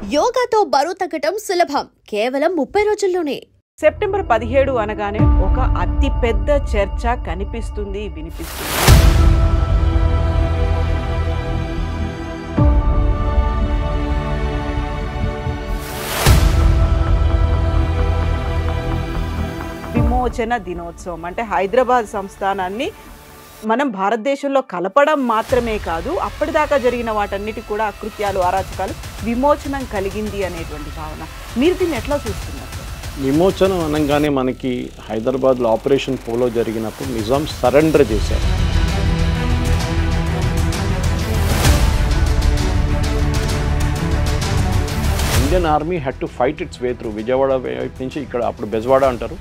యోగాతో బరువు తగ్గటం సులభం కేవలం 30 రోజుల్లోనే. సెప్టెంబర్ 17 అనగానే ఒక అతి పెద్ద చర్చ కనిపిస్తుంది వినిపిస్తుంది. విమోచన దినోత్సవం అంటే హైదరాబాద్ సంస్థానాన్ని మనం భారతదేశంలో కలపడం మాత్రమే కాదు, అప్పటిదాకా జరిగిన వాటన్నిటి కూడా అకృత్యాలు అరాచకాలు విమోచనం కలిగింది అనేటువంటి భావన. మీరు దీన్ని ఎట్లా చూస్తున్నారు? విమోచనం అనగానే మనకి హైదరాబాద్లో ఆపరేషన్ పోలో జరిగినప్పుడు నిజాం సరెండర్ చేశారు. Indian army had to fight it's way through. Vijayawada వైపు నుంచి ఇక్కడ అప్పుడు బెజవాడ అంటారు,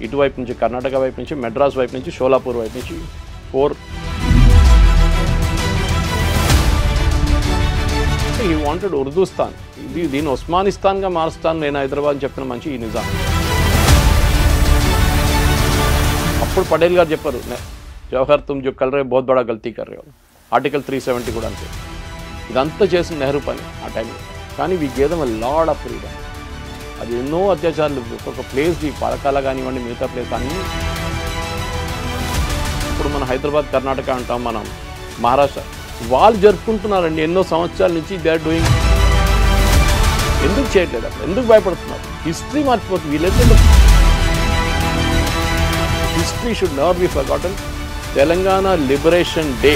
ఇటువైపు నుంచి కర్ణాటక వైపు నుంచి, మెడ్రాస్ వైపు నుంచి, షోలాపూర్ వైపు నుంచి 4 హీ వాంటెడ్ ఉర్దూస్తాన్. దీన్ని ఉస్మానిస్తాన్గా మారుస్తాను నేను హైదరాబాద్ చెప్పిన మంచి ఈ నిజాం. అప్పుడు పటేల్ గారు చెప్పారు, జవహర్ తుమ్ జో కల్ రే బహుత్ బడా గల్తీ కర్ రే. ఆర్టికల్ 370 కూడా అంతే. ఇదంతా చేసిన నెహ్రూ పని ఆ టైంలో. కానీ we gave them a lot of freedom. అది ఎన్నో అత్యాచారాలు ఒక్కొక్క ప్లేస్, ఈ పరకాల కానివ్వండి, మిగతా ప్లేస్ అన్నీ. ఇప్పుడు మన హైదరాబాద్, కర్ణాటక అంటాం, మనం మహారాష్ట్ర, వాళ్ళు జరుపుకుంటున్నారండి ఎన్నో సంవత్సరాల నుంచి. They are doing. ఎందుకు చేయట్లేదు అక్కడ? ఎందుకు భయపడుతున్నారు? హిస్టరీ మర్చిపోతుంది వీళ్ళైతే. History should never be forgotten. Telangana liberation day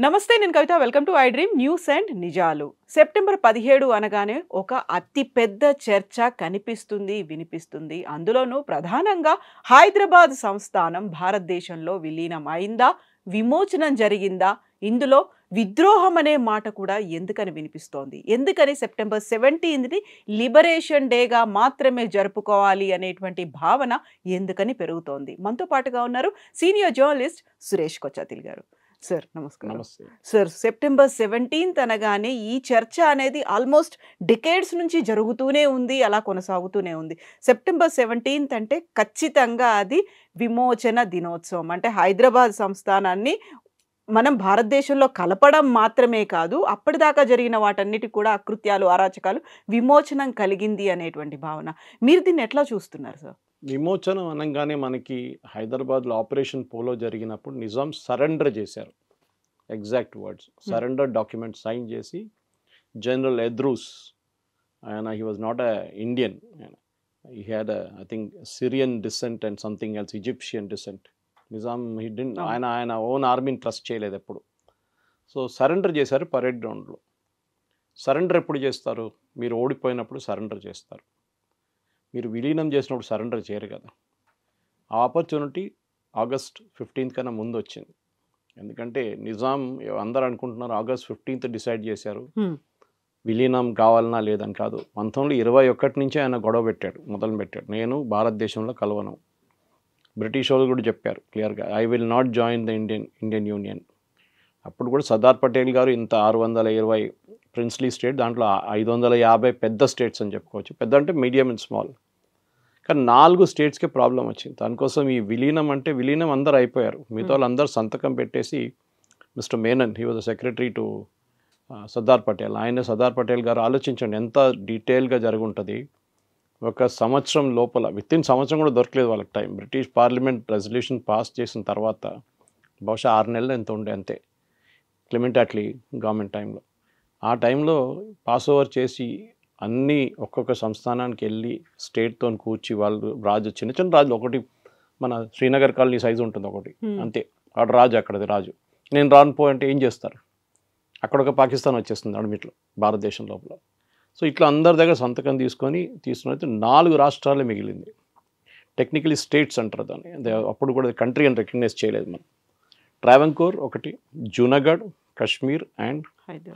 నమస్తే, నేను Kavitha. Welcome to I Dream News and నిజాలు. సెప్టెంబర్ 17 అనగానే ఒక అతి పెద్ద చర్చ కనిపిస్తుంది వినిపిస్తుంది. అందులోనూ ప్రధానంగా హైదరాబాద్ సంస్థానం భారతదేశంలో విలీనం అయిందా, విమోచనం జరిగిందా, ఇందులో విద్రోహం అనే మాట కూడా ఎందుకని వినిపిస్తోంది? ఎందుకని సెప్టెంబర్ 17ని లిబరేషన్ డేగా మాత్రమే జరుపుకోవాలి అనేటువంటి భావన ఎందుకని పెరుగుతోంది? మనతో పాటుగా ఉన్నారు సీనియర్ జర్నలిస్ట్ సురేష్ కొచ్చాతిల్ గారు. సార్ నమస్కారం. నమస్తే సార్, సెప్టెంబర్ 17 అనగానే ఈ చర్చ అనేది ఆల్మోస్ట్ డికేడ్స్ నుంచి జరుగుతూనే ఉంది, అలా కొనసాగుతూనే ఉంది. సెప్టెంబర్ 17 అంటే ఖచ్చితంగా అది విమోచన దినోత్సవం. అంటే హైదరాబాద్ సంస్థానాన్ని మనం భారతదేశంలో కలపడం మాత్రమే కాదు, అప్పటిదాకా జరిగిన వాటన్నిటి కూడా అకృత్యాలు అరాచకాలు విమోచనం కలిగింది అనేటువంటి భావన. మీరు దీన్ని ఎట్లా చూస్తున్నారు సార్? విమోచనం అనగానే మనకి హైదరాబాద్లో ఆపరేషన్ పోలో జరిగినప్పుడు నిజాం సరెండర్ చేశారు. Exact words surrender document sign చేసి, జనరల్ ఎద్రూస్, ఆయన he was not a Indian, he had I think Syrian descent and something else, Egyptian descent. Nizam he did ఆయన ఓన్ ఆర్మీని ట్రస్ట్ చేయలేదు ఎప్పుడు. సో సరెండర్ చేశారు parade గ్రౌండ్లో. Surrender ఎప్పుడు చేస్తారు? మీరు ఓడిపోయినప్పుడు సరెండర్ చేస్తారు. మీరు విలీనం చేసినప్పుడు సరెండర్ చేయరు కదా. ఆ ఆపర్చునిటీ ఆగస్ట్ 15 కన్నా ముందు వచ్చింది. ఎందుకంటే నిజాం, అందరూ అనుకుంటున్నారు ఆగస్ట్ 15 డిసైడ్ చేశారు విలీనం కావాలన్నా లేదని. కాదు, 1921 నుంచే ఆయన గొడవ పెట్టాడు, మొదలు పెట్టాడు. నేను భారతదేశంలో కలవను. బ్రిటిష్ వాళ్ళు కూడా చెప్పారు క్లియర్గా, I will not join the Indian union. అప్పుడు కూడా సర్దార్ పటేల్ గారు ఇంత 620 ప్రిన్స్లీ స్టేట్, దాంట్లో 550 పెద్ద స్టేట్స్ అని చెప్పుకోవచ్చు. పెద్ద అంటే మీడియం అండ్ స్మాల్. కానీ 4 స్టేట్స్కే ప్రాబ్లం వచ్చింది. దానికోసం ఈ విలీనం అంటే విలీనం అందరూ అయిపోయారు. మిగతా వాళ్ళు అందరూ సంతకం పెట్టేసి, mister Menon, he was secretary to Sardar Patel. ఆయన సర్దార్ పటేల్ గారు ఆలోచించండి ఎంత డీటెయిల్గా జరుగుంటుంది. ఒక సంవత్సరం లోపల, వితిన్ సంవత్సరం కూడా దొరకలేదు వాళ్ళకి time. British parliament resolution pass చేసిన తర్వాత బహుశా 6 నెలలు ఎంత ఉండే అంతే, క్లెమెంట్ అట్లీ గవర్నమెంట్ టైంలో. ఆ టైంలో పాస్ ఓవర్ చేసి అన్నీ ఒక్కొక్క సంస్థానానికి వెళ్ళి స్టేట్తో కూర్చి వాళ్ళు రాజు, చిన్న చిన్న రాజులు, ఒకటి మన శ్రీనగర్ కాలనీ సైజు ఉంటుంది ఒకటి అంతే, అక్కడ రాజు, అక్కడది రాజు. నేను రానుపోయంటే ఏం చేస్తారు? అక్కడ ఒక పాకిస్తాన్ వచ్చేస్తుంది అడమిట్లో భారతదేశం లోపల. సో ఇట్లా అందరి దగ్గర సంతకం తీసుకొని 4 రాష్ట్రాలే మిగిలింది. టెక్నికలీ స్టేట్స్ అంటారు దాన్ని. అప్పుడు కూడా కంట్రీ అని రికగ్నైజ్ చేయలేదు మనం. ట్రావెన్కోర్ ఒకటి, జూనాగఢ్, కశ్మీర్ అండ్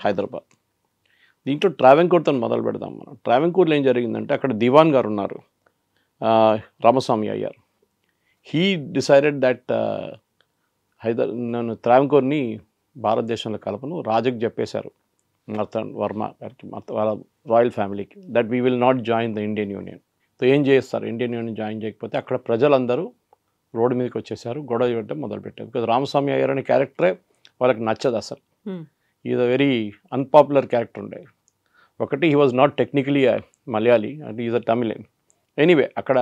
హైదరాబాద్. దీంట్లో ట్రావెన్కోర్తో మొదలు పెడదాం మనం. ట్రావెన్కోర్లో ఏం జరిగిందంటే, అక్కడ దివాన్ గారు ఉన్నారు, రామస్వామి అయ్యారు. హీ డిసైడెడ్ దట్ నేను ట్రావెన్కోర్ని భారతదేశంలో కలపను, రాజుకి చెప్పేశారు, మార్తాండ్ వర్మ గారికి, వాళ్ళ రాయల్ ఫ్యామిలీకి, that we will not join the Indian union. So ఏం చేస్తారు? ఇండియన్ యూనియన్ జాయిన్ చేయకపోతే అక్కడ ప్రజలందరూ రోడ్డు మీదకి వచ్చేసారు, గొడవ చేయడం మొదలుపెట్టారు. బికాజ్ రామస్వామి అయ్యర్ అనే క్యారెక్టరే వాళ్ళకి నచ్చదు అసలు. Is a very unpopular character ఉండే. ఒకటి he was not technically Malayali అంటే ఈజ్ అ తమిళన్. ఎనీవే అక్కడ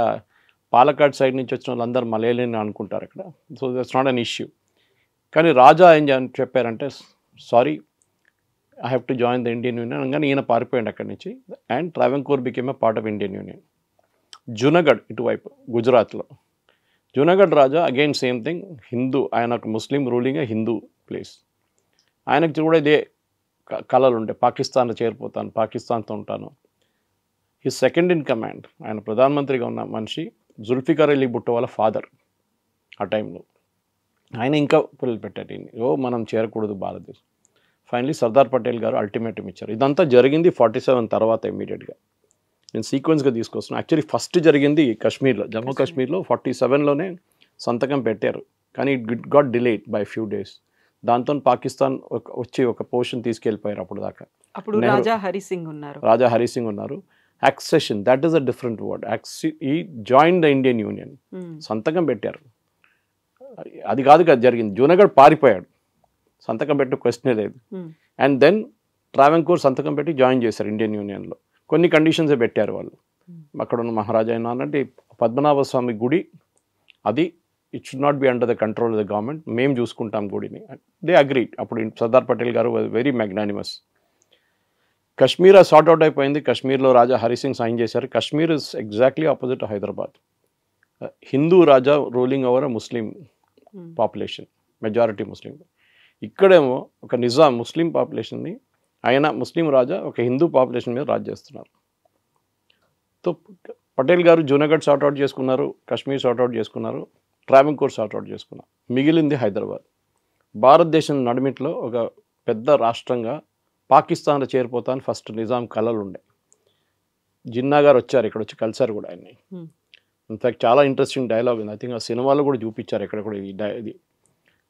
పాలకాడ్ సైడ్ నుంచి వచ్చిన వాళ్ళందరూ మలయాళీ అనుకుంటారు అక్కడ. So that's not an issue. కానీ రాజా ఏం చెప్పారంటే sorry I have to join the Indian union అనగానే ఈయన పారిపోయాడు అక్కడి నుంచి. And Travancore became a part of Indian union. Junagadh ఇటువైపు గుజరాత్లో Junagadh raja again same thing, Hindu, ఆయన ఒక ముస్లిం రూలింగ్ హిందూ ప్లేస్. ఆయనకి కూడా ఇదే కళలు ఉండే, పాకిస్తాన్లో చేరిపోతాను, పాకిస్తాన్తో ఉంటాను. ఈ సెకండ్ ఇన్ కమాండ్ ఆయన ప్రధానమంత్రిగా ఉన్న మనిషి జుల్ఫికార్ అలీ భుట్టో వాళ్ళ ఫాదర్ ఆ టైంలో. ఆయన ఇంకా పిల్లలు పెట్టారు, మనం చేరకూడదు భారతదేశం. ఫైనలీ సర్దార్ పటేల్ గారు అల్టిమేటం ఇచ్చారు. ఇదంతా జరిగింది 47 తర్వాత ఇమీడియట్గా. నేను సీక్వెన్స్గా తీసుకొస్తున్నాను. యాక్చువల్లీ ఫస్ట్ జరిగింది కాశ్మీర్లో, జమ్మూ కాశ్మీర్లో 47లోనే సంతకం పెట్టారు. కానీ it got delayed by few days. దాంతో పాకిస్తాన్ వచ్చి ఒక పోర్షన్ తీసుకెళ్ళిపోయారు అప్పుడు దాకా. అప్పుడు రాజా హరి సింగ్ ఉన్నారు. Accession, that is a different word. ఈ జాయిన్ ద ఇండియన్ యూనియన్, సంతకం పెట్టారు. అది కాదు కదా జరిగింది. జూనగఢ్ పారిపోయాడు, సంతకం పెట్టే క్వశ్చనే లేదు. అండ్ దెన్ ట్రావెంకోర్ సంతకం పెట్టి జాయిన్ చేశారు ఇండియన్ యూనియన్లో. కొన్ని కండిషన్సే పెట్టారు వాళ్ళు. అక్కడ ఉన్న మహారాజా అంటే పద్మనాభ స్వామి గుడి, అది it should not be under the control of the government, మేము చూసుకుంటాం గుడిని. They agree. అప్పుడు సర్దార్ పటేల్ గారు వెరీ మ్యాగ్నానిమస్. కశ్మీర్ సార్ట్అవుట్ అయిపోయింది. కశ్మీర్లో రాజా హరిసింగ్ సైన్ చేశారు. Kashmir is exactly opposite Hyderabad. Hindu raja ruling over Muslim population, majority Muslim. ఇక్కడేమో ఒక నిజాం ముస్లిం పాపులేషన్ని, ఆయన ముస్లిం రాజా ఒక హిందూ పాపులేషన్ మీద రాజ్ చేస్తున్నారు. సో పటేల్ గారు జూనగఢ్ సార్ట్అవుట్ చేసుకున్నారు, కశ్మీర్ సార్ట్అవుట్ చేసుకున్నారు, ట్రావెంకోర్ సార్ట్అవుట్ చేసుకున్నారు. మిగిలింది హైదరాబాద్. భారతదేశం నడిమిట్లో ఒక పెద్ద రాష్ట్రంగా పాకిస్తాన్లో చేరిపోతాను ఫస్ట్ నిజాం కళలు ఉండే. జిన్నా గారు వచ్చారు, ఇక్కడ వచ్చి కలిశారు కూడా ఆయన్ని. ఇన్ఫ్యాక్ట్ చాలా ఇంట్రెస్టింగ్ డైలాగ్ ఉంది. ఐ థింక్ ఆ సినిమాలో కూడా చూపించారు ఇక్కడ కూడా. ఇది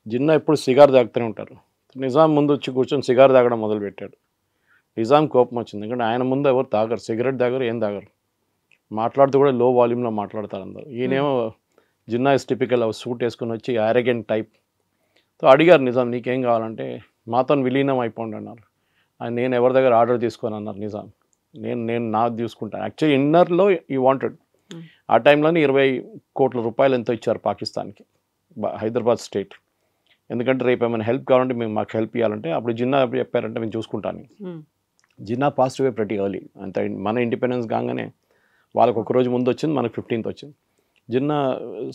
జిన్నా ఎప్పుడు సిగార్ తాగుతూనే ఉంటారు. నిజాం ముందు వచ్చి కూర్చొని సిగార్ తాగడం మొదలుపెట్టాడు. నిజాం కోపం వచ్చింది, ఎందుకంటే ఆయన ముందు ఎవరు తాగరు, సిగరెట్ తాగరు, ఏం తాగరు. మాట్లాడుతూ కూడా లో వాల్యూమ్లో మాట్లాడతారు అందరు. ఈయనేమో జిన్నా ఇస్ టిపికల్ సూట్ వేసుకుని వచ్చి యారగెంట్ టైప్. సో అడిగారు నిజాం, నీకేం కావాలంటే మాతో విలీనం అయిపోండి అన్నారు. నేను ఎవరి దగ్గర ఆర్డర్ తీసుకొని అన్నారు నిజాం. నేను నాది తీసుకుంటాను. యాక్చువల్లీ ఇన్నర్లో ఈ వాంటెడ్. ఆ టైంలోనే 20 కోట్ల రూపాయలు ఎంతో ఇచ్చారు పాకిస్తాన్కి, హైదరాబాద్ స్టేట్. ఎందుకంటే రేపు ఏమైనా హెల్ప్ కావాలంటే మేము మాకు హెల్ప్ ఇవ్వాలంటే అప్పుడు జిన్నా చెప్పారంటే మేము చూసుకుంటాను. జిన్నా పాస్ట్ అవే ప్రతి ఎర్లీ. అంత మన ఇండిపెండెన్స్ కాగానే వాళ్ళకు ఒక రోజు ముందు వచ్చింది, మనకు 15th వచ్చింది. జిన్నా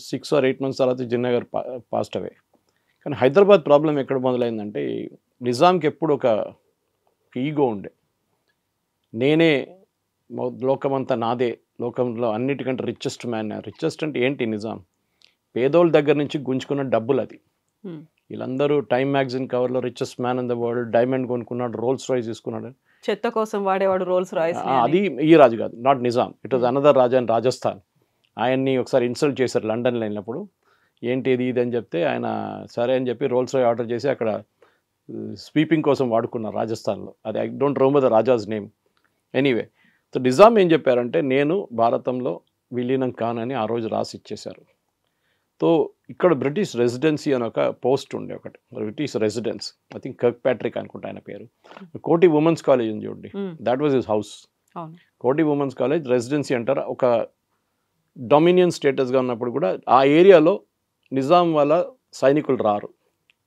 6 or 8 months తర్వాత జిన్నా గారు పాస్ట్ అవే. కానీ హైదరాబాద్ ప్రాబ్లం ఎక్కడ మొదలైందంటే నిజాంకి ఎప్పుడు ఒక ఈగో ఉండే. నేనే లోకమంతా నాదే, లోకంలో అన్నిటికంటే రిచెస్ట్ మ్యాన్. రిచెస్ట్ అంటే ఏంటి? నిజాం పేదోళ్ళ దగ్గర నుంచి గుంజుకున్న డబ్బులు అది. వీళ్ళందరూ టైమ్ మ్యాగజైన్ కవర్లో richest man in the world, diamond కొనుక్కున్నాడు, రోల్స్ రాయ్స్ తీసుకున్నాడు. చెత్త కోసం వాడేవాడు రోల్స్ రాయ్స్. అది ఈ రాజు కాదు, not Nizam. It was another Raja in Rajasthan. ఆయన్ని ఒకసారి ఇన్సల్ట్ చేశారు లండన్లో వెళ్ళినప్పుడు. ఏంటి ఇది అని చెప్తే ఆయన సరే అని చెప్పి రోల్స్ రాయ్ ఆర్డర్ చేసి అక్కడ స్వీపింగ్ కోసం వాడుకున్నారు రాజస్థాన్లో. అది I don't remember the raja's name. Anyway, so Nizam ఏం చెప్పారంటే నేను భారతంలో విలీనం కానని ఆ రోజు రాసి ఇచ్చేశారు. సో ఇక్కడ బ్రిటిష్ రెసిడెన్సీ అని ఒక పోస్ట్ ఉండే, ఒకటి British residence. I think Kirk Patrick అనుకుంటా ఆయన పేరు. కోటి ఉమెన్స్ కాలేజ్ ఉంది చూడండి, దాట్ వాజ్ హిస్ హౌస్. కోటి ఉమెన్స్ కాలేజ్ రెసిడెన్సీ అంటారు. ఒక డొమినియన్ స్టేటస్గా ఉన్నప్పుడు కూడా ఆ ఏరియాలో నిజాం వాళ్ళ సైనికులు రారు.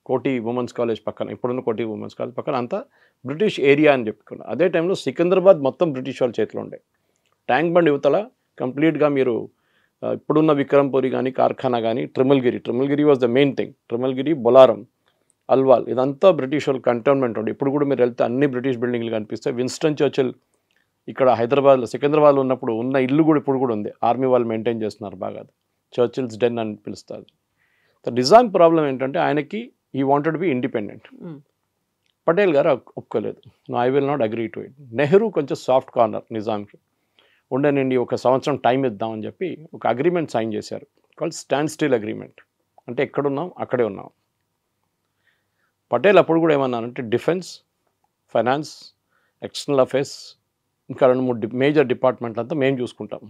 కోటి ఉమెన్స్ కాలేజ్ పక్కన, ఇప్పుడున్న కోటి ఉమెన్స్ కాలేజ్ పక్కన అంతా బ్రిటిష్ ఏరియా అని చెప్పుకున్నారు. అదే టైంలో సికింద్రాబాద్ మొత్తం బ్రిటిష్ వాళ్ళ చేతిలో ఉండే. ట్యాంక్ బండ్ యువతల కంప్లీట్గా మీరు ఇప్పుడున్న విక్రమ్పురి కానీ, కార్ఖానా కానీ, Trimulgherry was the main thing. Trimulgherry, Bolarum, Alwal, ఇదంతా బ్రిటిష్ వాళ్ళ కంటోన్మెంట్ ఉండే. ఇప్పుడు కూడా మీరు వెళ్తే అన్ని బ్రిటిష్ బిల్డింగ్లు కనిపిస్తాయి. విన్స్టన్ చర్చిల్ ఇక్కడ హైదరాబాద్లో, సికింద్రాబాద్లో ఉన్నప్పుడు ఉన్న ఇల్లు కూడా ఇప్పుడు కూడా ఉంది. ఆర్మీ వాళ్ళు మెయింటైన్ చేస్తున్నారు బాగా. చర్చిల్స్ డెన్ అని పిలుస్తారు. సో నిజాం ప్రాబ్లం ఏంటంటే ఆయనకి ఈ వాంటెడ్ బి ఇండిపెండెంట్. పటేల్ గారు ఒప్పుకోలేదు. I will not agree to it. Nehru కొంచెం సాఫ్ట్ కార్నర్ నిజాంకి. ఉండనండి, 1 సంవత్సరం టైం ఇద్దామని చెప్పి ఒక అగ్రిమెంట్ సైన్ చేశారు, కాల్డ్ స్టాండ్ స్టిల్ అగ్రిమెంట్. అంటే ఎక్కడున్నాం అక్కడే ఉన్నాం. పటేల్ అప్పుడు కూడా ఏమన్నానంటే డిఫెన్స్, ఫైనాన్స్, ఎక్స్టర్నల్ అఫేర్స్, ఇంకా 2-3 మేజర్ డిపార్ట్మెంట్లు అంతా మేము చూసుకుంటాం.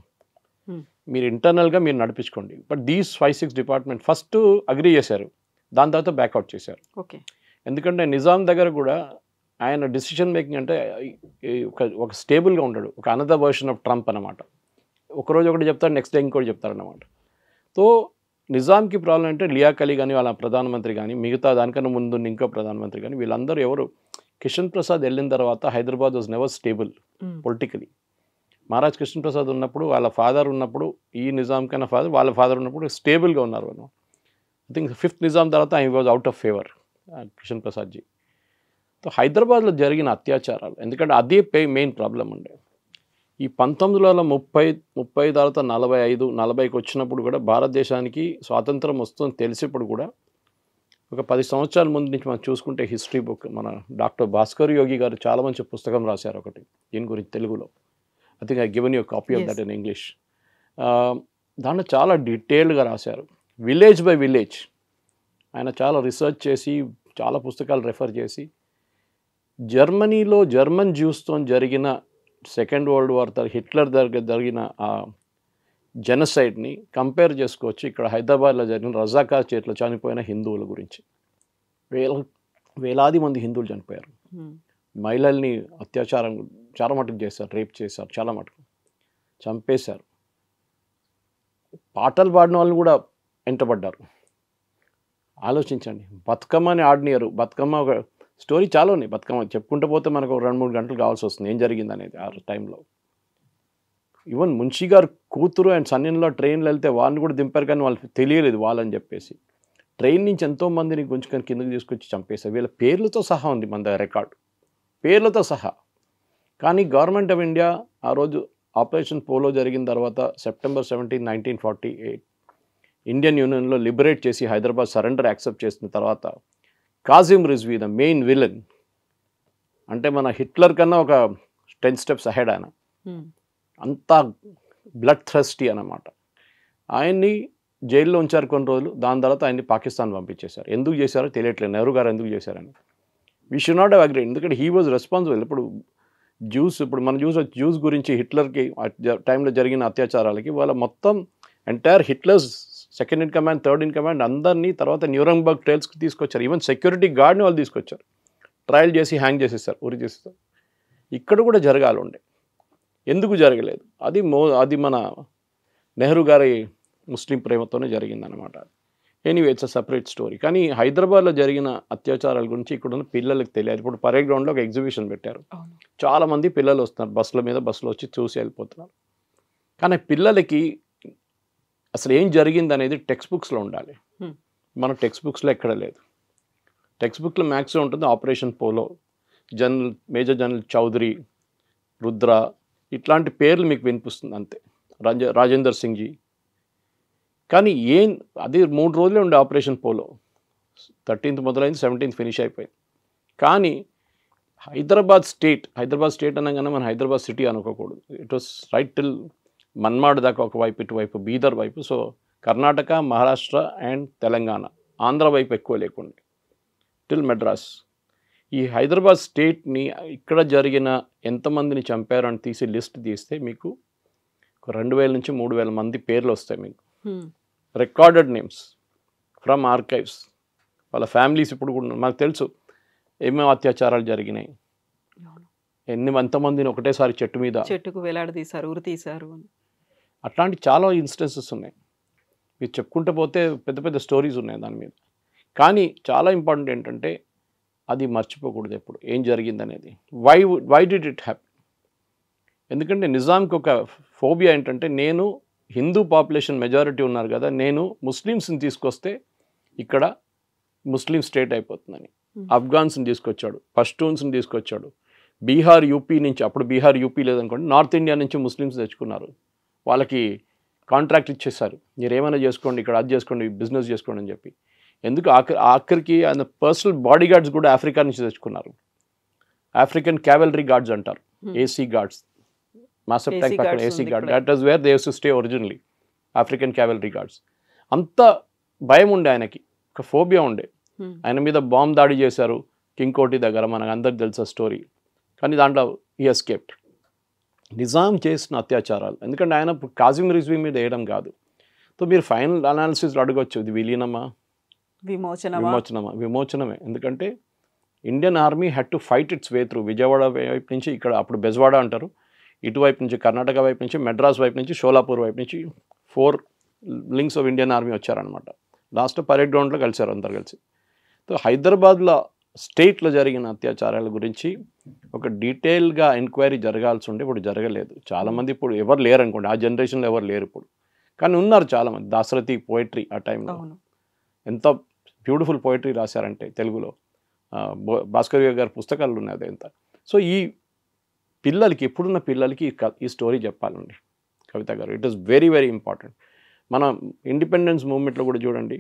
మీరు ఇంటర్నల్గా మీరు నడిపించుకోండి. But these 5-6 department first agree చేశారు, దాని తర్వాత బ్యాక్అవుట్ చేశారు. ఓకే. ఎందుకంటే నిజాం దగ్గర కూడా ఆయన డిసిషన్ మేకింగ్ అంటే ఒక స్టేబుల్గా ఉంటాడు, ఒక అనదర్ వర్షన్ ఆఫ్ ట్రంప్ అనమాట. ఒకరోజు ఒకటి చెప్తాడు, నెక్స్ట్ డే ఇంకోటి చెప్తారన్నమాట. సో నిజాంకి ప్రాబ్లం అంటే లియాఖత్ అలీ కానీ వాళ్ళ ప్రధానమంత్రి కానీ, మిగతా దానికన్నా ముందు ఇంకో ప్రధానమంత్రి కానీ, వీళ్ళందరూ ఎవరు, కిషన్ ప్రసాద్ వెళ్ళిన తర్వాత Hyderabad was never stable politically. Maharaj Krishna Prasad ఉన్నప్పుడు, వాళ్ళ ఫాదర్ ఉన్నప్పుడు, ఈ నిజాం కన్నా వాళ్ళ ఫాదర్ ఉన్నప్పుడు స్టేబుల్గా ఉన్నారు. ఐ థింక్ 5th నిజాం తర్వాత I was out of favour Kishan Prasadji. So హైదరాబాద్లో జరిగిన అత్యాచారాలు, ఎందుకంటే అదే మెయిన్ ప్రాబ్లం ఉండే. ఈ 1930 తర్వాత 40కి వచ్చినప్పుడు కూడా భారతదేశానికి స్వాతంత్రం వస్తుందని తెలిసినప్పుడు కూడా ఒక 10 సంవత్సరాల ముందు నుంచి మనం చూసుకుంటే హిస్టరీ బుక్, మన డాక్టర్ భాస్కర్ యోగి గారు చాలా మంచి పుస్తకం రాశారు ఒకటి దీని గురించి తెలుగులో. I think I given you copy of that in English. దాంట్లో చాలా డీటెయిల్డ్గా రాశారు, విలేజ్ బై విలేజ్. ఆయన చాలా రీసెర్చ్ చేసి చాలా పుస్తకాలు రెఫర్ చేసి జర్మనీలో జర్మన్ జ్యూస్తో జరిగిన సెకండ్ వరల్డ్ వార్ హిట్లర్ దగ్గర జరిగిన ఆ జెనసైడ్ని కంపేర్ చేసుకోవచ్చు ఇక్కడ హైదరాబాద్లో జరిగిన రజాకార్ చేతిలో చనిపోయిన హిందువుల గురించి. వేలాది మంది హిందువులు చనిపోయారు. మహిళల్ని అత్యాచారం చాలా మటుకు చేశారు, రేప్ చేశారు, చాలా మటుకు చంపేశారు. పాటలు పాడిన వాళ్ళని కూడా వెంటబడ్డారు. ఆలోచించండి, బతుకమ్మని ఆడినారు. బతుకమ్మ ఒక స్టోరీ చాలా ఉన్నాయి. బతుకమ్మ చెప్పుకుంటూ పోతే మనకు 2-3 గంటలు కావాల్సి వస్తుంది ఏం జరిగింది అనేది ఆ టైంలో. ఈవెన్ మున్షి గారు కూతురు అండ్ సన్నిలో ట్రైన్లో వెళ్తే వాళ్ళని కూడా దింపారు, కానీ వాళ్ళకి తెలియలేదు వాళ్ళని చెప్పేసి. ట్రైన్ నుంచి ఎంతోమందిని గుంజుకొని కిందకి తీసుకొచ్చి చంపేశారు. వీళ్ళ పేర్లతో సహా ఉంది మన దగ్గర రికార్డు, పేర్లతో సహా. కానీ గవర్నమెంట్ ఆఫ్ ఇండియా ఆ రోజు ఆపరేషన్ పోలో జరిగిన తర్వాత సెప్టెంబర్ 17, 1948 ఇండియన్ యూనియన్లో లిబరేట్ చేసి హైదరాబాద్ సరెండర్ యాక్సెప్ట్ చేసిన తర్వాత కాజిం రిజ్వీ ద మెయిన్ విలన్, అంటే మన హిట్లర్ కన్నా ఒక 10 steps అహెడ్ ఆయన, అంతా బ్లడ్ థ్రస్టీ అన్నమాట. ఆయన్ని జైల్లో ఉంచారు కొన్ని రోజులు. దాని తర్వాత ఆయన్ని పాకిస్తాన్ పంపించేశారు. ఎందుకు చేశారో తెలియట్లేదు, నెహ్రూ గారు ఎందుకు చేశారని. We should not have agreed, ఎందుకంటే హీ వాజ్ రెస్పాన్సిబుల్. ఇప్పుడు ఇప్పుడు మన జ్యూస్ గురించి హిట్లర్కి టైంలో జరిగిన అత్యాచారాలకి వాళ్ళ మొత్తం entire Hitlers second in command, third in command అందరినీ తర్వాత న్యూరంబర్గ్ ట్రయల్స్కి తీసుకొచ్చారు. ఈవెన్ సెక్యూరిటీ గార్డ్ని వాళ్ళు తీసుకొచ్చారు, ట్రయల్ చేసి హ్యాంగ్ చేసేస్తారు, ఉరి చేసేస్తారు. ఇక్కడ కూడా జరగాలి ఉండే, ఎందుకు జరగలేదు? అది మన నెహ్రూ గారి ముస్లిం ప్రేమతోనే జరిగిందనమాట. Anyway it's a separate story. కానీ హైదరాబాద్లో జరిగిన అత్యాచారాల గురించి ఇక్కడున్న పిల్లలకు తెలియదు. ఇప్పుడు పరేడ్ గ్రౌండ్లో ఒక ఎగ్జిబిషన్ పెట్టారు, చాలామంది పిల్లలు వస్తున్నారు, బస్సులో వచ్చి చూసి వెళ్ళిపోతున్నారు. కానీ పిల్లలకి అసలు ఏం జరిగింది అనేది టెక్స్ట్ బుక్స్లో ఉండాలి. మన టెక్స్ట్ బుక్స్లో ఎక్కడ లేదు. టెక్స్ట్ బుక్లో మ్యాక్సిమం ఉంటుంది operation polo, major general Chaudhuri, Rudra, ఇట్లాంటి పేర్లు మీకు వినిపిస్తుంది అంతే, రాజేందర్ సింగ్ జీ. కానీ అది 3 రోజులే ఉండే ఆపరేషన్ పోలో. 13th మొదలైంది, 17th ఫినిష్ అయిపోయింది. కానీ హైదరాబాద్ స్టేట్ అనగానే మన హైదరాబాద్ సిటీ అనుకోకూడదు. It was right till Manmad దాకా ఒకవైపు, ఇటువైపు బీదర్ వైపు. సో కర్ణాటక, మహారాష్ట్ర అండ్ తెలంగాణ, ఆంధ్ర వైపు ఎక్కువ లేకుండా టిల్ మెడ్రాస్. ఈ హైదరాబాద్ స్టేట్ని ఇక్కడ జరిగిన ఎంతమందిని చంపారని తీసి లిస్ట్ తీస్తే మీకు 2000 నుంచి 3000 మంది పేర్లు వస్తాయి మీకు, రికార్డెడ్ నేమ్స్ ఫ్రమ్ ఆర్కైవ్స్. వాళ్ళ ఫ్యామిలీస్ ఇప్పుడు కూడా మాకు తెలుసు ఏమేమి అత్యాచారాలు జరిగినాయి, ఎంతమందిని ఒకటేసారి చెట్టుకు వేలాడదీశారు, ఉరి తీశారు. అట్లాంటి చాలా ఇన్స్టెన్సెస్ ఉన్నాయి. మీరు చెప్పుకుంటూ పోతే పెద్ద పెద్ద స్టోరీస్ ఉన్నాయి దాని మీద. కానీ చాలా ఇంపార్టెంట్ ఏంటంటే అది మర్చిపోకూడదు ఎప్పుడు ఏం జరిగింది అనేది. Why did it happy? ఎందుకంటే నిజాంకి ఒక ఫోబియా ఏంటంటే, నేను హిందూ పాపులేషన్ మెజారిటీ ఉన్నారు కదా, నేను ముస్లిమ్స్ని తీసుకొస్తే ఇక్కడ ముస్లిం స్టేట్ అయిపోతుందని. ఆఫ్ఘాన్స్ని తీసుకొచ్చాడు, పష్తూన్స్ని తీసుకొచ్చాడు, బీహార్ యూపీ నుంచి, అప్పుడు బీహార్ యూపీ లేదనుకోండి, నార్త్ ఇండియా నుంచి ముస్లిమ్స్ తెచ్చుకున్నారు. వాళ్ళకి కాంట్రాక్ట్ ఇచ్చేసారు, మీరు ఏమైనా చేసుకోండి, ఇక్కడ అది చేసుకోండి, బిజినెస్ చేసుకోండి అని చెప్పి. ఎందుకు ఆఖరికి ఆయన పర్సనల్ బాడీ గార్డ్స్ కూడా ఆఫ్రికా నుంచి తెచ్చుకున్నారు. ఆఫ్రికన్ క్యావెలరీ గార్డ్స్ అంటారు, ఏసీ గార్డ్స్, మాసప్ టైప్ పక్కన AC guard, that is where they use to stay originally, African cavalry guards. అంత భయం ఉండే ఆయనకి, ఒక ఫోబియా ఉండే. ఆయన మీద బాంబ్ దాడి చేశారు కింగ్ కోటి దగ్గర, మనకు అందరికి తెలుసా స్టోరీ. కానీ దాంట్లో హీ ఎస్కేప్డ్. నిజాం చేసిన అత్యాచారాలు, ఎందుకంటే ఆయన కాజిం రిజ్వీ మీద వేయడం కాదు. సో మీరు ఫైనల్ అనాలిసిస్లో అడగొచ్చు, ఇది విలీనమా విమోచనమే. ఎందుకంటే Indian army had to fight it's way through. Vijayawada వైపు నుంచి, ఇక్కడ అప్పుడు బెజవాడ అంటారు, ఇటువైపు నుంచి కర్ణాటక వైపు నుంచి, మెడ్రాస్ వైపు నుంచి, షోలాపూర్ వైపు నుంచి 4 లింక్స్ ఆఫ్ ఇండియన్ ఆర్మీ వచ్చారనమాట. లాస్ట్ పరేడ్ గ్రౌండ్లో కలిశారు అందరు కలిసి. సో హైదరాబాద్లో స్టేట్లో జరిగిన అత్యాచారాల గురించి ఒక డీటెయిల్గా ఎంక్వైరీ జరగాల్సి ఉండే ఇప్పుడు జరగలేదు. చాలామంది ఇప్పుడు ఎవరు లేరు అనుకోండి, ఆ జనరేషన్లో ఎవరు లేరు ఇప్పుడు, కానీ ఉన్నారు చాలామంది. దాశరథి పోయిటరీ ఆ టైంలో ఎంత బ్యూటిఫుల్ పోయిటరీ రాశారంటే తెలుగులో, భాస్కర్ గారి పుస్తకాలు ఉన్నాయి అదంతా. సో ఈ పిల్లలకి, ఇప్పుడున్న పిల్లలకి ఈ స్టోరీ చెప్పాలండి కవిత గారు. It is very very important. మన ఇండిపెండెన్స్ మూవ్మెంట్లో కూడా చూడండి,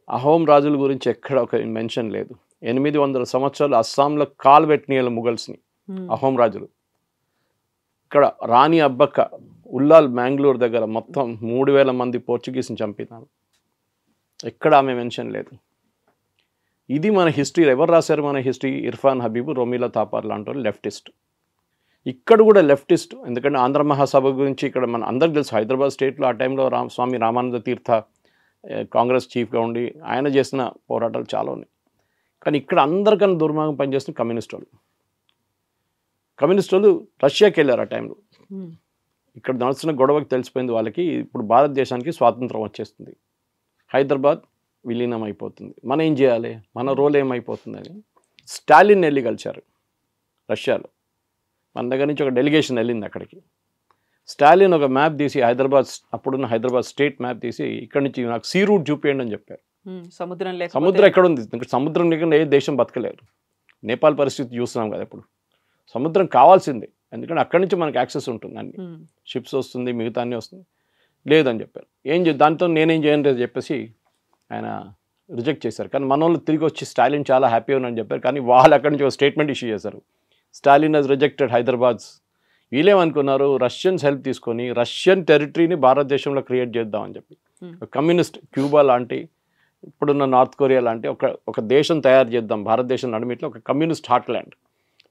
అహోం రాజుల గురించి ఎక్కడ ఒక మెన్షన్ లేదు. 800 సంవత్సరాలు అస్సాంలో కాలు పెట్టిన ముఘల్స్ని అహోం రాజులు. ఇక్కడ రాణి అబ్బక్క ఉల్లాల్ మ్యాంగ్లూర్ దగ్గర మొత్తం 3000 మంది పోర్చుగీస్ని చంపినారు, ఎక్కడ ఆమె మెన్షన్ లేదు. ఇది మన హిస్టరీ. ఎవరు రాశారు మన హిస్టరీ? ఇర్ఫాన్ హబీబు, రొమీలా థాపర్ లాంటి వాళ్ళు లెఫ్టిస్ట్. ఇక్కడ కూడా లెఫ్టిస్ట్. ఎందుకంటే ఆంధ్ర మహాసభ గురించి ఇక్కడ మన అందరికి తెలుసు. హైదరాబాద్ స్టేట్లో ఆ టైంలో స్వామి రామానంద తీర్థ కాంగ్రెస్ చీఫ్గా ఉండి ఆయన చేసిన పోరాటాలు చాలా ఉన్నాయి. కానీ ఇక్కడ అందరికన్నా దుర్మార్గం పనిచేస్తున్న కమ్యూనిస్ట్ వాళ్ళు రష్యాకి వెళ్ళారు ఆ టైంలో. ఇక్కడ నడుస్తున్న గొడవకి తెలిసిపోయింది వాళ్ళకి, ఇప్పుడు భారతదేశానికి స్వాతంత్రం వచ్చేస్తుంది, హైదరాబాద్ విలీనం అయిపోతుంది, మనం ఏం చేయాలి, మన రోల్ ఏమైపోతుందని స్టాలిన్ వెళ్ళి కలిశారు రష్యాలో. మన దగ్గర నుంచి ఒక డెలిగేషన్ వెళ్ళింది అక్కడికి. స్టాలిన్ ఒక మ్యాప్ తీసి, అప్పుడున్న హైదరాబాద్ స్టేట్ మ్యాప్ తీసి, ఇక్కడ నుంచి నాకు సీ రూట్ చూపించండి అని చెప్పారు. సముద్రం ఎక్కడ ఉంది? సముద్రం లేకుండా ఏ దేశం బతకలేరు. నేపాల్ పరిస్థితి చూస్తున్నాం కదా ఇప్పుడు. సముద్రం కావాల్సిందే, ఎందుకంటే అక్కడి నుంచి మనకి యాక్సెస్ ఉంటుంది, అన్ని షిప్స్ వస్తుంది, మిగతా అన్నీ వస్తుంది. లేదని చెప్పారు. దాంతో నేనేం చేయను చెప్పేసి ఆయన రిజెక్ట్ చేశారు. కానీ మన వాళ్ళు తిరిగి వచ్చి స్టాలిన్ చాలా హ్యాపీ ఉన్నారని చెప్పారు. కానీ వాళ్ళు అక్కడి నుంచి ఒక స్టేట్మెంట్ ఇష్యూ చేశారు, స్టాలిన్ హెస్ రిజెక్టెడ్ హైదరాబాద్స్. వీళ్ళేమనుకున్నారు, రష్యన్స్ హెల్ప్ తీసుకొని రష్యన్ టెరిటరీని భారతదేశంలో క్రియేట్ చేద్దామని చెప్పి, కమ్యూనిస్ట్ క్యూబా లాంటి, ఇప్పుడున్న నార్త్ కొరియా లాంటి ఒక దేశం తయారు చేద్దాం భారతదేశం నడిమిట్లో, ఒక కమ్యూనిస్ట్ హార్ట్ ల్యాండ్.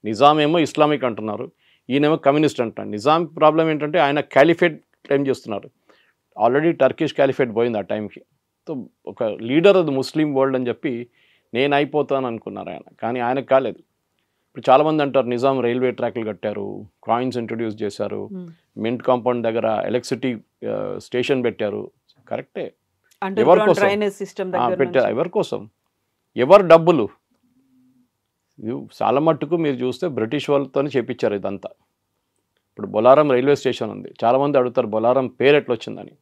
నిజాం ఏమో ఇస్లామిక్ అంటున్నారు, ఈయనేమో కమ్యూనిస్ట్ అంటున్నారు. నిజాం ప్రాబ్లం ఏంటంటే ఆయన క్యాలిఫేట్ క్లెయిమ్ చేస్తున్నారు. ఆల్రెడీ టర్కిష్ క్యాలిఫేట్ పోయింది ఆ టైంకి. సో ఒక లీడర్ అది ముస్లిం వరల్డ్ అని చెప్పి నేను అయిపోతాను అనుకున్నారు ఆయన, కానీ ఆయనకు కాలేదు. ఇప్పుడు చాలామంది అంటారు నిజాం రైల్వే ట్రాక్లు కట్టారు, కాయిన్స్ ఇంట్రడ్యూస్ చేశారు, మింట్ కాంపౌండ్ దగ్గర ఎలక్ట్రిసిటీ స్టేషన్ పెట్టారు. కరెక్టే, ఎవరి కోసం పెట్టారు? ఎవరి కోసం? ఎవరు డబ్బులు? చాలా మట్టుకు మీరు చూస్తే బ్రిటిష్ వాళ్ళతో చేపించారు ఇదంతా. ఇప్పుడు బొలారం రైల్వే స్టేషన్ ఉంది, చాలామంది అడుగుతారు బొలారం పేరు ఎట్లా వచ్చిందని.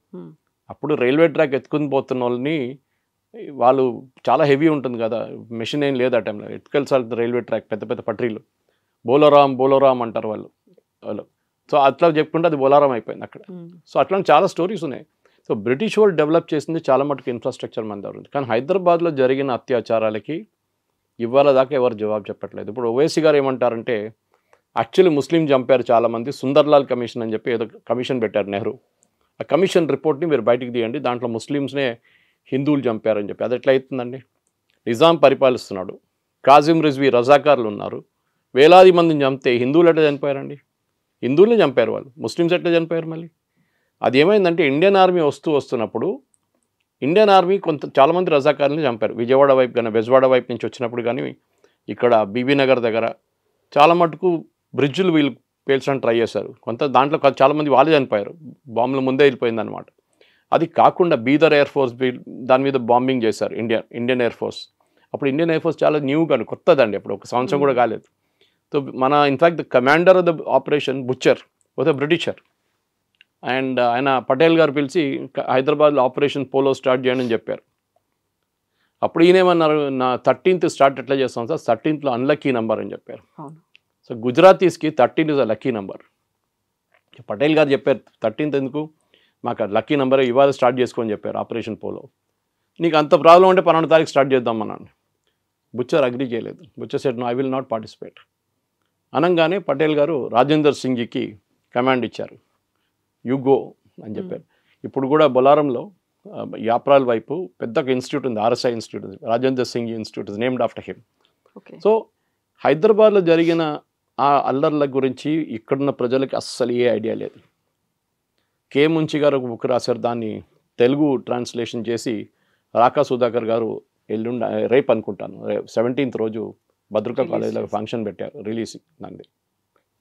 అప్పుడు రైల్వే ట్రాక్ ఎత్తుకుని పోతున్న వాళ్ళని, వాళ్ళు చాలా హెవీ ఉంటుంది కదా, మెషిన్ ఏం లేదు ఆ టైంలో, ఎత్తుకెళ్ళాలి రైల్వే ట్రాక్, పెద్ద పెద్ద పట్రీలు, బోలోరామ్ అంటారు వాళ్ళు. సో అట్లా చెప్పుకుంటే అది బొలారం అయిపోయింది అక్కడ. సో అట్లాంటి చాలా స్టోరీస్ ఉన్నాయి. సో బ్రిటిష్ వాళ్ళు డెవలప్ చేసింది చాలా మటుకు ఇన్ఫ్రాస్ట్రక్చర్ మన దగ్గర ఉంది. కానీ హైదరాబాద్లో జరిగిన అత్యాచారాలకి ఇవాళ దాకా ఎవరు జవాబు చెప్పట్లేదు. ఇప్పుడు ఓవైసీ గారు ఏమంటారంటే, యాక్చువల్లీ ముస్లిం చంపారు చాలామంది, సుందర్లాల్ కమిషన్ అని చెప్పి ఏదో కమిషన్ పెట్టారు నెహ్రూ. ఆ కమిషన్ రిపోర్ట్ని మీరు బయటికి తీయండి, దాంట్లో ముస్లిమ్స్నే హిందువులు చంపారని చెప్పి. అది ఎట్లా అవుతుందండి? నిజాం పరిపాలిస్తున్నాడు, కాజిం రిజ్వీ రజాకార్లు ఉన్నారు, వేలాది మందిని చంపితే హిందువులు ఎట్లా చనిపోయారండి? హిందువులనే చంపారు వాళ్ళు, ముస్లిమ్స్ ఎట్లా చనిపోయారు మళ్ళీ? అది ఏమైందంటే ఇండియన్ ఆర్మీ వస్తున్నప్పుడు ఇండియన్ ఆర్మీ చాలామంది రజాకార్లని చంపారు. విజయవాడ వైపు కానీ బెజవాడ వైపు నుంచి వచ్చినప్పుడు కానీ, ఇక్కడ బీబీనగర్ దగ్గర చాలా మటుకు బ్రిడ్జులు వీళ్ళు పేల్చడానికి ట్రై చేశారు. దాంట్లో చాలామంది వాళ్ళే చనిపోయారు, బాంబులు ముందే వెళ్ళిపోయిందనమాట. అది కాకుండా బీదర్ ఎయిర్ ఫోర్స్ దాని మీద బాంబింగ్ చేశారు ఇండియన్ ఎయిర్ ఫోర్స్. అప్పుడు ఇండియన్ ఎయిర్ ఫోర్స్ చాలా న్యూగా కొత్తదండి, అప్పుడు ఒక సంవత్సరం కూడా కాలేదు. So in fact the commander of the operation butcher was a Britisher. And ఆయన పటేల్ గారు పిలిచి హైదరాబాద్లో ఆపరేషన్ పోలో స్టార్ట్ చేయండి అని చెప్పారు. అప్పుడు ఈయనేమన్నారు, నా 13th స్టార్ట్ ఎట్లా చేస్తాం సార్, 13th అన్లక్కీ నెంబర్ అని చెప్పారు. సో గుజరాతీస్కి 13 is a lucky number. Patel గారు చెప్పారు 13th ఎందుకు, మాకు లక్కీ నెంబర్ ఇవాళ స్టార్ట్ చేసుకోని చెప్పారు ఆపరేషన్ పోలో. నీకు అంత ప్రాబ్లం ఉంటే 12వ తారీఖు స్టార్ట్ చేద్దాం అన్నాను. బుచ్చర్ అగ్రీ చేయలేదు. Butcher said no, I will not participate. అనగానే పటేల్ గారు రాజేందర్ సింగ్కి కమాండ్ ఇచ్చారు, యు గో అని చెప్పారు. ఇప్పుడు కూడా బొలారంలో యాప్రాల్ వైపు పెద్ద ఇన్స్టిట్యూట్ ఉంది, RSI institute, Rajender Singh institute is named after him. So హైదరాబాద్లో జరిగిన ఆ అల్లర్ల గురించి ఇక్కడున్న ప్రజలకి అస్సలు ఏ ఐడియా లేదు. కే ముంచి గారు ఒక బుక్ రాశారు, దాన్ని తెలుగు ట్రాన్స్లేషన్ చేసి రాకా సుధాకర్ గారు రేపు అనుకుంటాను 17th రోజు భద్రకా కాలేజీలో ఫంక్షన్ పెట్టారు, రిలీజ్ దాన్ని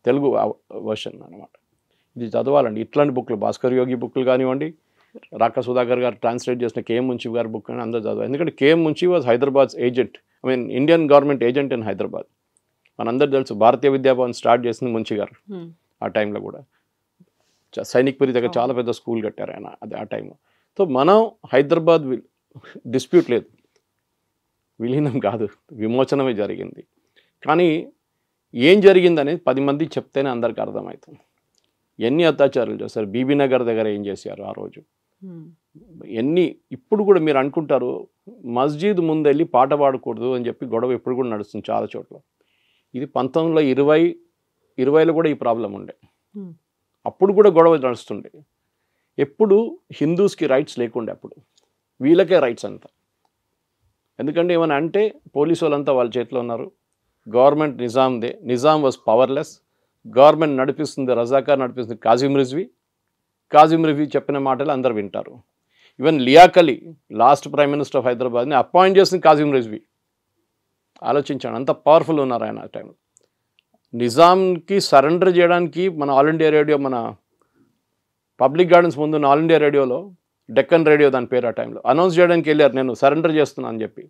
తెలుగు వర్షన్ అనమాట. ఇది చదవాలండి. ఇట్లాంటి బుక్లు భాస్కర్ యోగి బుక్లు కానివ్వండి, రాకా సుధాకర్ గారు ట్రాన్స్లేట్ చేసిన కేఎం మున్షి గారి బుక్ అని అందరూ చదవాలి. ఎందుకంటే KM Munshi was Hyderabad's agent, Indian government agent in Hyderabad. మనందరూ తెలుసు భారతీయ విద్యాభవన్ స్టార్ట్ చేసింది మున్షి గారు. ఆ టైంలో కూడా సైనిక్పురి దగ్గర చాలా పెద్ద స్కూల్ కట్టారు ఆయన అది ఆ టైంలో. సో మనం హైదరాబాద్ డిస్ప్యూట్ లేదు, విలీనం కాదు, విమోచనమే జరిగింది. కానీ ఏం జరిగిందని 10 మంది చెప్తేనే అందరికి అర్థమవుతుంది. ఎన్ని అత్యాచారాలు చేస్తారు, బీబీనగర్ దగ్గర ఏం చేశారు ఆ రోజు, ఇప్పుడు కూడా మీరు అనుకుంటారు మస్జిద్ ముందెళ్ళి పాట పాడకూడదు అని చెప్పి గొడవ ఇప్పుడు కూడా నడుస్తుంది చాలా చోట్ల. ఇది 1920లో కూడా ఈ ప్రాబ్లం ఉండే, అప్పుడు కూడా గొడవ నడుస్తుండే. ఎప్పుడు హిందూస్కి రైట్స్ లేకుండే, అప్పుడు వీళ్ళకే రైట్స్ అంతా. ఎందుకంటే ఏమైనా అంటే పోలీసు వాళ్ళంతా వాళ్ళ చేతిలో ఉన్నారు, గవర్నమెంట్ నిజాందే, నిజాం వాజ్ పవర్లెస్, గవర్నమెంట్ నడిపిస్తుంది రజాకార్ నడిపిస్తుంది కాజిం రివ్యూ చెప్పిన మాటలు అందరు వింటారు. Even Liaquat Ali last prime minister of హైదరాబాద్ని అపాయింట్ చేసింది కాజిం రిజ్వీ. ఆలోచించాను, అంత పవర్ఫుల్ ఉన్నారు ఆయన ఆ టైంలో. నిజాంకి సరెండర్ చేయడానికి మన ఆల్ ఇండియా రేడియో, మన పబ్లిక్ గార్డెన్స్ ముందు ఆల్ ఇండియా రేడియోలో, డెక్కన్ రేడియో దాని పేరు, ఆ టైంలో అనౌన్స్ చేయడానికి వెళ్ళారు నేను సరెండర్ చేస్తున్నాను అని చెప్పి.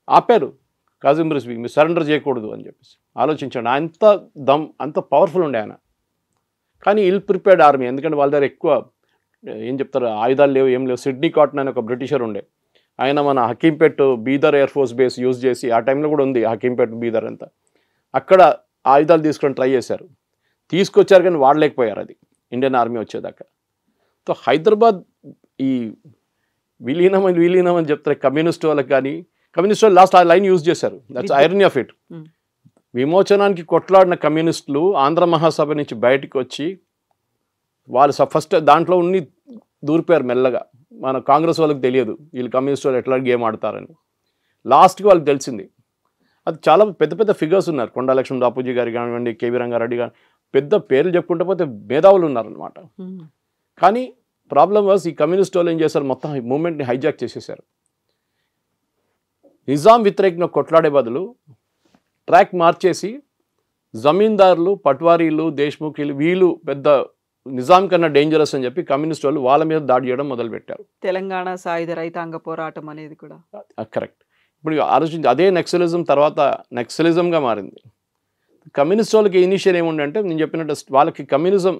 ఆపారు కాజిం రిజ్వీ, మీరు సరెండర్ చేయకూడదు అని చెప్పేసి. ఆలోచించండి, అంత పవర్ఫుల్ ఉండే ఆయన. కానీ ఇల్ ప్రిపేర్డ్ ఆర్మీ, ఎందుకంటే వాళ్ళ దగ్గర ఎక్కువ ఏం చెప్తారు ఆయుధాలు లేవు, ఏం లేవు. సిడ్నీ కాటన్ అని ఒక బ్రిటిషర్ ఉండే, ఆయన మన Hakimpet Bidar air force base use చేసి, ఆ టైంలో కూడా ఉంది హకీంపేట్ బీదర్ అంతా, అక్కడ ఆయుధాలు తీసుకొని ట్రై చేశారు, తీసుకొచ్చారు కానీ వాడలేకపోయారు అది ఇండియన్ ఆర్మీ వచ్చేదాకా. సో హైదరాబాద్ ఈ విలీనం అని చెప్తారు కమ్యూనిస్ట్ వాళ్ళకి, కానీ కమ్యూనిస్ట్ వాళ్ళు లాస్ట్ ఆ లైన్ యూజ్ చేశారు. That's irony of it. విమోచనానికి కొట్లాడిన కమ్యూనిస్టులు ఆంధ్ర మహాసభ నుంచి బయటకు వచ్చి వాళ్ళు ఫస్ట్ దాంట్లో ఉండి దూరిపోయారు మెల్లగా. మన కాంగ్రెస్ వాళ్ళకి తెలియదు వీళ్ళు కమ్యూనిస్ట్ వాళ్ళు ఎట్లా గేమ్ ఆడతారని. లాస్ట్కి వాళ్ళకి తెలిసింది. అది చాలా పెద్ద పెద్ద ఫిగర్స్ ఉన్నారు, కొండా లక్ష్మణ్ బాపూజీ గారు కానివ్వండి, కేవీ రంగారెడ్డి గారు, పెద్ద పేర్లు చెప్పుకుంటే పోతే మేధావులు ఉన్నారనమాట. కానీ ప్రాబ్లం వాజ్ ఈ కమ్యూనిస్ట్ వాళ్ళు ఏం చేశారు, మొత్తం మూమెంట్ని హైజాక్ చేసేసారు. నిజాం వ్యతిరేకంగా కొట్లాడే బదులు ట్రాక్ మార్చేసి జమీందారులు, పట్వారీలు, దేశ్ముఖీలు వీళ్ళు పెద్ద నిజాం కన్నా డేంజరస్ అని చెప్పి కమ్యూనిస్ట్ వాళ్ళు వాళ్ళ మీద దాడి చేయడం మొదలుపెట్టారు. తెలంగాణ సాయుధ రైతాంగ పోరాటం అనేది కూడా కరెక్ట్. ఇప్పుడు ఆలోచించి అదే నక్సలిజం తర్వాత నక్సలిజంగా మారింది. కమ్యూనిస్ట్ వాళ్ళకి ఇనిషియల్ ఏముండంటే నేను చెప్పినట్టు వాళ్ళకి కమ్యూనిజం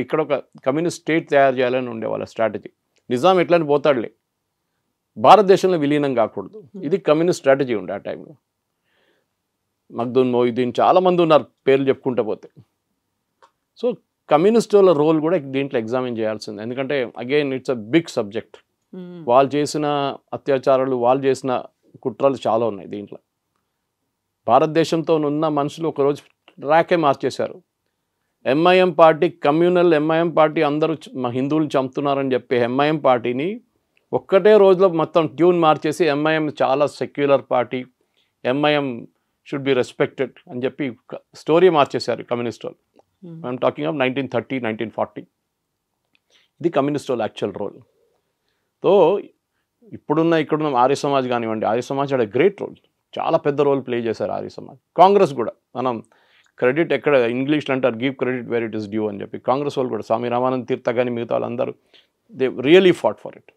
ఇక్కడ ఒక కమ్యూనిస్ట్ స్టేట్ తయారు చేయాలని ఉండే వాళ్ళ స్ట్రాటజీ. నిజాం ఎట్లని పోతాడులే, భారతదేశంలో విలీనం కాకూడదు, ఇది కమ్యూనిస్ట్ స్ట్రాటజీ ఉండే ఆ టైంలో. మగ్దూన్ మొయిదీన్ చాలామంది ఉన్నారు పేర్లు చెప్పుకుంటూ పోతే. సో కమ్యూనిస్ట్ వాళ్ళ రోల్ కూడా దీంట్లో ఎగ్జామిన్ చేయాల్సింది, ఎందుకంటే again it's a big subject. వాళ్ళు చేసిన అత్యాచారాలు, వాళ్ళు చేసిన కుట్రలు చాలా ఉన్నాయి దీంట్లో. భారతదేశంతో ఉన్న మనుషులు ఒకరోజు ట్రాకే మార్చేశారు. MIM party, communal MIM party, అందరూ మా హిందువులు చంపుతున్నారని చెప్పి ఎంఐఎం పార్టీని ఒక్కటే రోజులో మొత్తం ట్యూన్ మార్చేసి ఎంఐఎం చాలా secular party, MIM should be respected అని చెప్పి స్టోరీ మార్చేశారు కమ్యూనిస్ట్ వాళ్ళు. I'm talking of 1930, 1940. ఇది కమ్యూనిస్ట్ వాళ్ళ యాక్చువల్ రోల్. సో ఇక్కడున్న ఆర్య సమాజ్ కానివ్వండి, Arya Samaj had a great role, చాలా పెద్ద రోల్ ప్లే చేశారు ఆర్య సమాజ్. కాంగ్రెస్ కూడా మనం క్రెడిట్ ఎక్కడ ఇంగ్లీష్లో అంటారు give credit where it is due అని చెప్పి, కాంగ్రెస్ వాళ్ళు కూడా స్వామి రామానంద్ తీర్థ కానీ మిగతా వాళ్ళందరూ they really fought for it.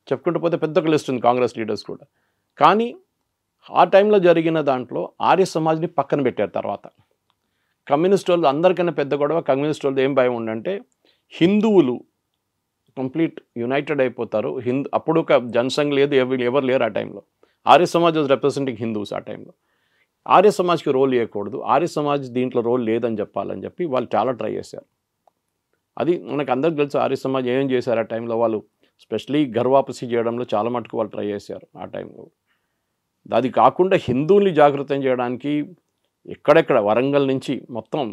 చెప్పుకుంటూ పోతే పెద్ద ఒక లిస్ట్ ఉంది కాంగ్రెస్ లీడర్స్ కూడా. కానీ ఆ టైంలో జరిగిన దాంట్లో ఆర్య సమాజ్ని పక్కన పెట్టారు. తర్వాత కమ్యూనిస్ట్ వాళ్ళు అందరికన్నా పెద్ద గొడవ కమ్యూనిస్ట్ వాళ్ళు ఏం భయం ఉండంటే హిందువులు కంప్లీట్ యునైటెడ్ అయిపోతారు. అప్పుడు ఒక జనసంఘ్ లేదు, ఎవరు లేరు ఆ టైంలో. Arya Samaj was representing Hindus ఆ టైంలో. ఆర్య సమాజ్కి రోల్ ఇవ్వకూడదు, ఆర్య సమాజ్ దీంట్లో రోల్ లేదని చెప్పాలని చెప్పి వాళ్ళు చాలా ట్రై చేశారు. అది మనకు అందరికి తెలుసు ఆర్య సమాజ్ ఏం చేశారు ఆ టైంలో. వాళ్ళు స్పెషలీ ఘర్వాపసి చేయడంలో చాలా మటుకు వాళ్ళు ట్రై చేశారు ఆ టైంలో. అది కాకుండా హిందువుల్ని జాగృతం చేయడానికి ఎక్కడెక్కడ వరంగల్ నుంచి మొత్తం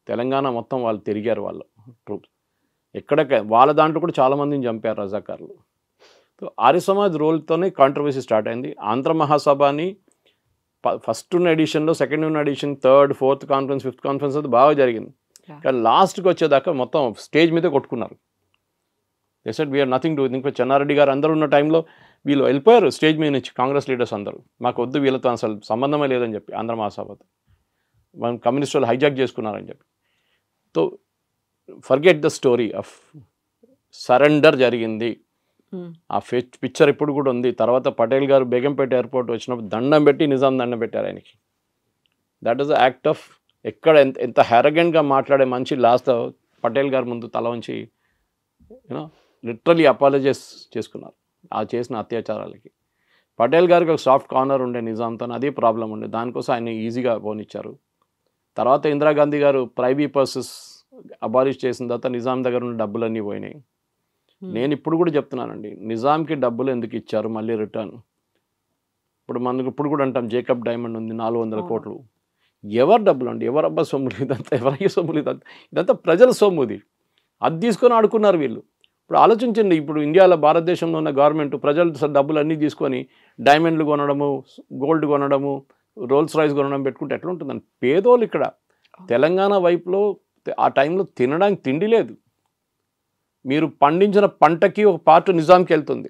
తెలంగాణ మొత్తం వాళ్ళు తిరిగారు వాళ్ళ ట్రూప్స్. ఎక్కడెక్కడ వాళ్ళ దాంట్లో కూడా చాలామందిని చంపారు రజాకారులు. సో ఆర్య సమాజ్ రోల్తోనే కాంట్రవర్సీ స్టార్ట్ అయింది. ఆంధ్ర మహాసభని ఫస్ట్ ఉన్న ఎడిషన్లో, సెకండ్ ఉన్న edition, third, fourth conference, fifth conference అది బాగా జరిగింది. కానీ లాస్ట్కి వచ్చేదాకా మొత్తం స్టేజ్ మీదే కొట్టుకున్నారు. They said we are nothing to. ఇంకా చెన్నారెడ్డి గారు అందరూ ఉన్న టైంలో వీళ్ళు వెళ్ళిపోయారు స్టేజ్ మీద నుంచి, కాంగ్రెస్ లీడర్స్ అందరూ. మాకు వద్దు, వీళ్ళతో అసలు సంబంధమే లేదని చెప్పి ఆంధ్ర మహాసభతో మనం కమ్యూనిస్ట్ వాళ్ళు హైజాక్ చేసుకున్నారని చెప్పి. So forget the story of surrender జరిగింది. ఆ పిక్చర్ ఇప్పుడు కూడా ఉంది. తర్వాత పటేల్ గారు బేగంపేట ఎయిర్పోర్ట్ వచ్చినప్పుడు దండం పెట్టి నిజాం దండం పెట్టారు ఆయనకి. That is the act of ఎక్కడ ఎంత హ్యారగెంట్గా మాట్లాడే మనిషి లాస్ట్ పటేల్ గారి ముందు తల ఉంచి యూనో లిటరలీ అపాలజైజ్ చేసుకున్నారు ఆ చేసిన అత్యాచారాలకి. పటేల్ గారికి ఒక సాఫ్ట్ కార్నర్ ఉండే నిజాంతో, అదే ప్రాబ్లం ఉండే, దానికోసం ఆయన ఈజీగా పోనిచ్చారు. తర్వాత ఇందిరాగాంధీ గారు ప్రైవేట్ పర్సెస్ అబాలిష్ చేసిన తర్వాత నిజాం దగ్గర ఉన్న డబ్బులన్నీ పోయినాయి. నేను ఇప్పుడు కూడా చెప్తున్నానండి, నిజాంకి డబ్బులు ఎందుకు ఇచ్చారు మళ్ళీ రిటర్న్? ఇప్పుడు మనకు ఇప్పుడు కూడా అంటాం జేకబ్ డైమండ్ ఉంది 400 కోట్లు. ఎవరు డబ్బులు అండి? ఎవరబ్బా సొమ్ములు ఇదంతా? ఎవరయ్యే సొమ్ములు ఇదంతా ప్రజల సొమ్ము. అది తీసుకొని ఆడుకున్నారు వీళ్ళు. ఇప్పుడు ఆలోచించండి, ఇప్పుడు ఇండియాలో భారతదేశంలో ఉన్న గవర్నమెంట్ ప్రజల డబ్బులు అన్నీ తీసుకొని డైమండ్లు కొనడము, గోల్డ్ కొనడము, రోల్స్ రాయిస్ కొనడం పెట్టుకుంటే ఎట్లా ఉంటుందండి? పేదోళ్ళు ఇక్కడ తెలంగాణ వైపులో ఆ టైంలో తినడానికి తిండి లేదు. మీరు పండించిన పంటకి ఒక పార్ట్ నిజాంకి వెళ్తుంది,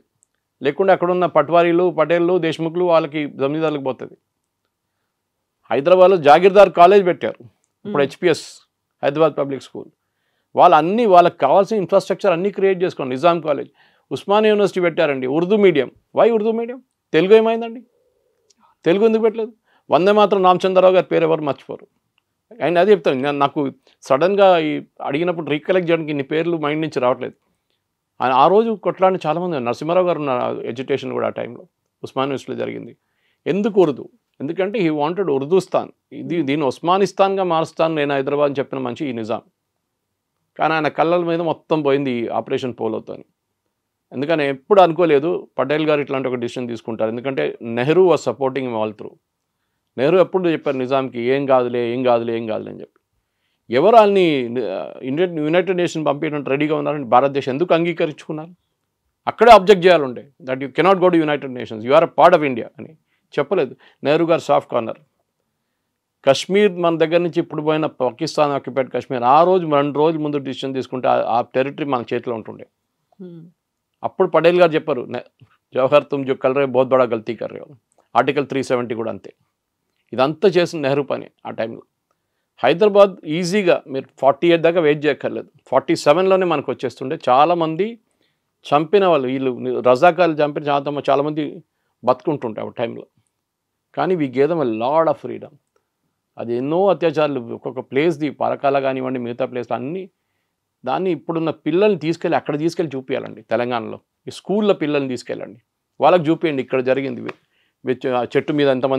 లేకుంటే అక్కడున్న పట్వారీలు, పటేళ్ళు, దేశ్ముఖ్లు వాళ్ళకి జమీదారులకు పోతుంది. హైదరాబాద్లో జాగీర్దార్ కాలేజ్ పెట్టారు, ఇప్పుడు హెచ్పిఎస్ హైదరాబాద్ పబ్లిక్ స్కూల్. వాళ్ళకి కావాల్సిన ఇన్ఫ్రాస్ట్రక్చర్ అన్నీ క్రియేట్ చేసుకోండి. నిజాం కాలేజ్, ఉస్మానియా యూనివర్సిటీ పెట్టారండి, Urdu medium. Why Urdu medium? Telugu ఏమైందండి? తెలుగు ఎందుకు పెట్టలేదు? వందే మాత్రం రామచంద్రరావు గారి పేరు ఎవరు మర్చిపోరు. అండ్ అదే చెప్తాను, నాకు సడన్గా ఈ అడిగినప్పుడు రీకలెక్ట్ చేయడానికి ఇన్ని పేర్లు మైండ్ నుంచి రావట్లేదు. ఆ రోజు కొట్లాడిన చాలామంది, నరసింహారావు గారు ఉన్న ఎడ్యుకేషన్ కూడా ఆ టైంలో ఉస్మానియా యూనివర్సిటీలో జరిగింది. ఎందుకు ఉర్దూ? ఎందుకంటే హీ వాంటెడ్ ఉర్దూస్తాన్. దీన్ని ఉస్మానిస్తాన్గా మారుస్తాను నేను హైదరాబాద్ అని చెప్పిన మంచి ఈ నిజాం. కానీ ఆయన కళ్ళల మీద మొత్తం పోయింది ఈ ఆపరేషన్ పోలోతో. ఎందుకని ఎప్పుడు అనుకోలేదు పటేల్ గారు ఇట్లాంటి ఒక డిసిషన్ తీసుకుంటారు. ఎందుకంటే Nehru was supporting all through. Nehru ఎప్పుడు చెప్పారు నిజాంకి, ఏం కాదులే అని చెప్పి. ఎవరు వాళ్ళని యునైటెడ్ నేషన్ పంపించడానికి రెడీగా ఉన్నారని భారతదేశం ఎందుకు అంగీకరించుకున్నారు? అక్కడే అబ్జెక్ట్ చేయాలండే, that you cannot go to United Nations, you are a part of India అని చెప్పలేదు. నెహ్రూ గారు సాఫ్ట్ కార్నర్. కశ్మీర్ మన దగ్గర నుంచి ఇప్పుడు పోయిన పాకిస్తాన్ ఆక్యుపైడ్ కశ్మీర్, ఆ రోజు 2 రోజుల ముందు డిసిషన్ తీసుకుంటే ఆ టెరిటరీ మన చేతిలో ఉంటుండే. అప్పుడు పటేల్ గారు చెప్పారు, జవహర్ తుమ్ జో కల్ రే బహుత్ బడా గల్తీ కర్ రే. ఆర్టికల్ 370 కూడా అంతే. ఇదంతా చేసిన నెహ్రూ పని ఆ టైంలో. హైదరాబాద్ ఈజీగా మీరు 48 దాకా వెయిట్ చేయక్కర్లేదు, 47లోనే మనకు వచ్చేస్తుండే. చాలామంది చంపిన వాళ్ళు, వీళ్ళు రజాకాలు చంపిన చాలామంది బతుకుంటుంటాయి ఆ టైంలో. కానీ we gave them a lot of freedom. అది ఎన్నో అత్యాచారాలు ఒక్కొక్క ప్లేస్ది, పరకాల కానివ్వండి, మిగతా ప్లేస్లు అన్నీ. దాన్ని ఇప్పుడున్న పిల్లల్ని తీసుకెళ్ళి అక్కడ తీసుకెళ్ళి చూపించాలండి. తెలంగాణలో ఈ స్కూల్లో పిల్లల్ని తీసుకెళ్ళండి, వాళ్ళకి చూపించండి ఇక్కడ జరిగింది, చెట్టు మీద ఎంతమంది